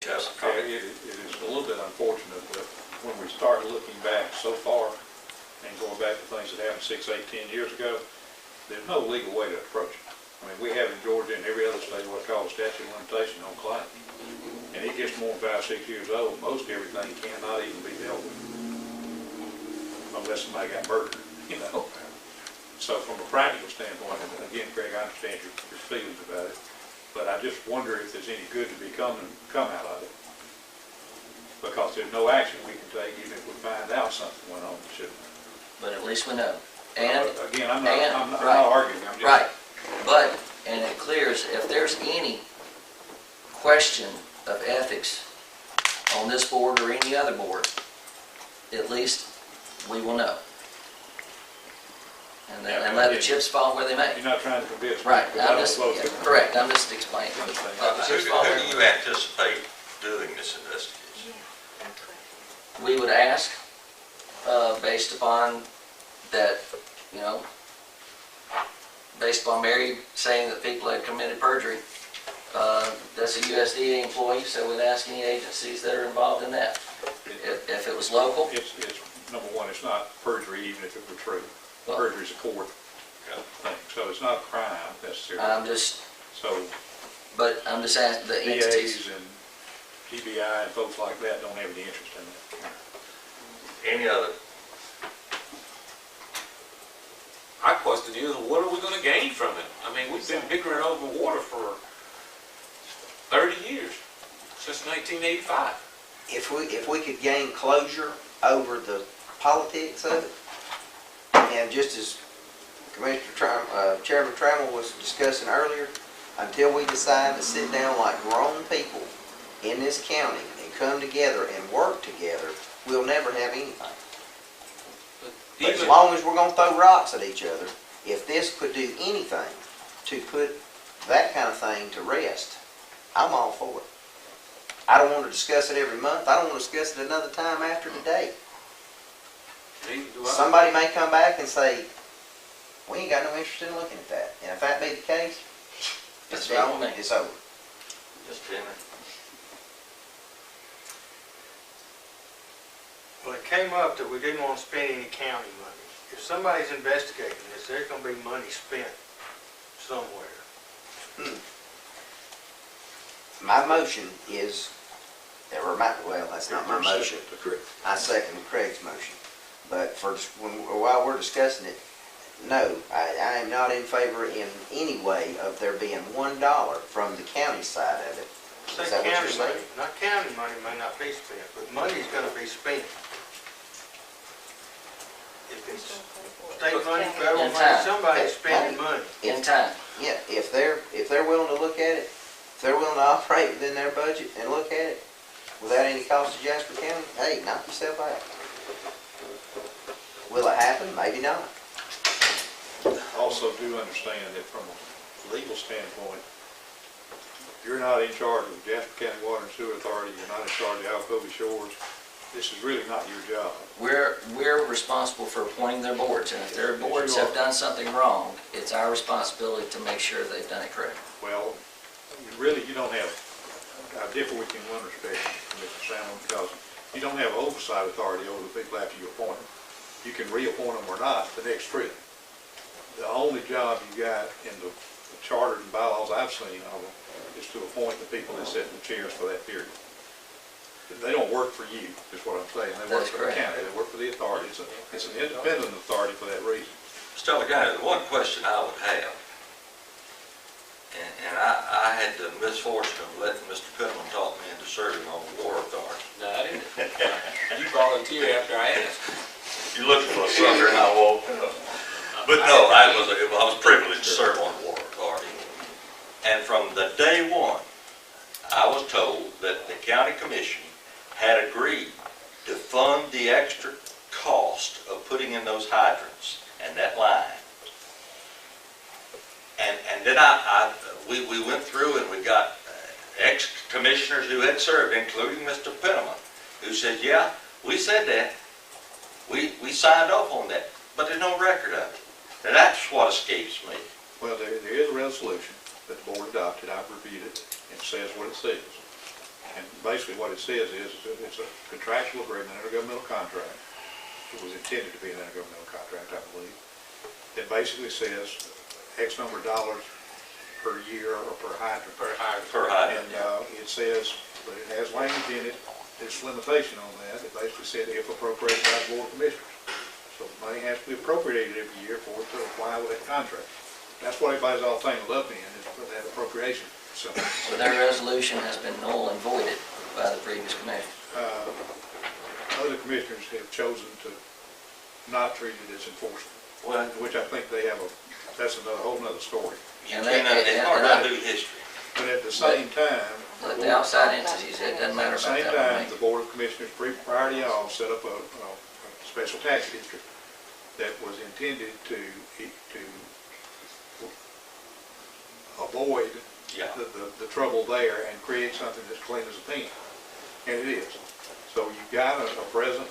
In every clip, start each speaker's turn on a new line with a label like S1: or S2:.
S1: Yes.
S2: It is a little bit unfortunate that when we start looking back so far and going back to things that happened 6, 8, 10 years ago, there's no legal way to approach it. I mean, we have in Georgia and every other state what's called a statute of limitation on claim. And it gets more than 5, 6 years old, most everything cannot even be dealt with unless somebody got murdered, you know. So from a practical standpoint, and again, Craig, I understand your feelings about it, but I just wonder if there's any good to come out of it. Because there's no action we can take even if we find out something went on that shouldn't.
S3: But at least we know. And
S2: Again, I'm not
S3: right.
S2: arguing, I'm just.
S3: right, but and it clears if there's any question of ethics on this board or any other board, at least we will know. And let the chips fall where they may.
S2: You're not trying to convince me.
S3: Right,
S2: because I
S3: I'm
S2: don't
S3: just,
S2: vote
S3: yeah,
S2: for it.
S3: correct, I'm just explaining.
S2: I understand.
S3: Let the
S1: Who
S3: chips fall
S1: do
S3: where-
S1: you anticipate doing this investigation?
S3: We would ask, based upon that, you know, based upon Mary saying that people had committed perjury, that's a USDA employee, so we'd ask any agencies that are involved in that. If it was local,
S2: It's, number one, it's not perjury even if it were true.
S3: Well-
S2: Perjury is a court thing, so it's not a crime necessarily.
S3: I'm just,
S2: So
S3: but I'm just asking the entities.
S2: DAs and GBI and folks like that don't have any interest in that.
S1: Any other?
S4: My question is, what are we gonna gain from it? I mean, we've been bickering over water for 30 years, since 1985.
S5: If we could gain closure over the politics of it, and just as Chairman Trammell was discussing earlier, until we decide to sit down like grown people in this county and come together and work together, we'll never have anything. But as long as we're gonna throw rocks at each other, if this could do anything to put that kind of thing to rest, I'm all for it. I don't want to discuss it every month. I don't want to discuss it another time after today.
S4: Neither do I.
S5: Somebody may come back and say, we ain't got no interest in looking at that. And if that be the case,
S3: That's
S5: it's
S3: fine
S5: over.
S3: with me.
S5: It's over.
S1: Mr. Henry?
S6: Well, it came up that we didn't want to spend any county money. If somebody's investigating this, there's going to be money spent somewhere.
S5: My motion is, well, that's not my motion. I second Craig's motion. But while we're discussing it, no, I am not in favor in any way of there being $1 from the county side of it.
S6: Say
S5: Is that what you're
S6: county
S5: saying?
S6: money, not county money may not be spent, but money's going to be spent. If it's state money, federal
S3: In
S6: money,
S3: time.
S6: somebody's spending money.
S3: In time.
S5: Yeah, if they're willing to look at it, if they're willing to operate within their budget and look at it without any cost to Jasper County, hey, knock yourself out. Will it happen? Maybe not.
S2: Also do understand that from a legal standpoint, you're not in charge of Jasper County Water and Sewer Authority, you're not in charge of Alcovy Shores. This is really not your job.
S3: We're responsible for appointing their boards, and if their boards have done something wrong, it's our responsibility to make sure they've done it correctly.
S2: Well, you don't have, I differ with you in one respect, Mr. Salmon, because you don't have oversight authority over the people after you appoint them. You can reappoint them or not the next trip. The only job you got in the charter and bylaws I've seen of them is to appoint the people that sit in the chairs for that period. They don't work for you, is what I'm saying. They work
S3: That's
S2: for the
S3: correct.
S2: county, they work for the authority. It's an independent authority for that reason.
S1: Mr. Allegheny, the one question I would have, and I had the misfortune of letting Mr. Penniman talk me into serving on the Water Authority.
S4: No, I didn't. You volunteered after I asked.
S1: You're looking for a sucker and I woke up. But no, I was privileged to serve on the Water Authority. And from the day one, I was told that the county commission had agreed to fund the extra cost of putting in those hydrants and that line. And then we went through and we got ex-commissioners who had served, including Mr. Penniman, who said, yeah, we said that. We signed off on that, but there's no record of it. And that's what escapes me.
S2: Well, there is a resolution that the board adopted, I've reviewed it, and it says what it says. And basically what it says is, it's a contractual agreement, intergovernmental contract. It was intended to be an intergovernmental contract, I believe. That basically says X number of dollars per year or per hydrant.
S4: Per hydrant.
S1: Per hydrant,
S2: And it says, but it has language in it, there's limitation on that. It basically said if appropriated by the Board of Commissioners. So the money has to be appropriated every year for it to apply with that contract. That's what everybody's all tangled up in, is for that appropriation. So,
S3: So their resolution has been null and voided by the previous commission.
S2: other commissioners have chosen to not treat it as enforcement,
S1: Well,
S2: which I think they have that's another, whole nother story.
S1: you
S3: And they-
S1: cannot, it's hard to do history.
S2: But at the same time.
S3: But the outside entities, it doesn't matter
S2: At the
S3: about
S2: same
S3: that
S2: time,
S3: one.
S2: the Board of Commissioners, prior to y'all, set up a special tax district that was intended to avoid
S1: Yeah.
S2: the trouble there and create something that's clean as a pin. And it is. So you've got a present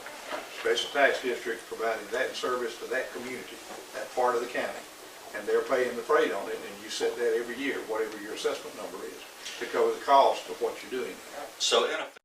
S2: special tax district providing that service to that community, that part of the county, and they're paying the freight on it, and you set that every year, whatever your assessment number is, to cover the cost of what you're doing.
S1: So in effect,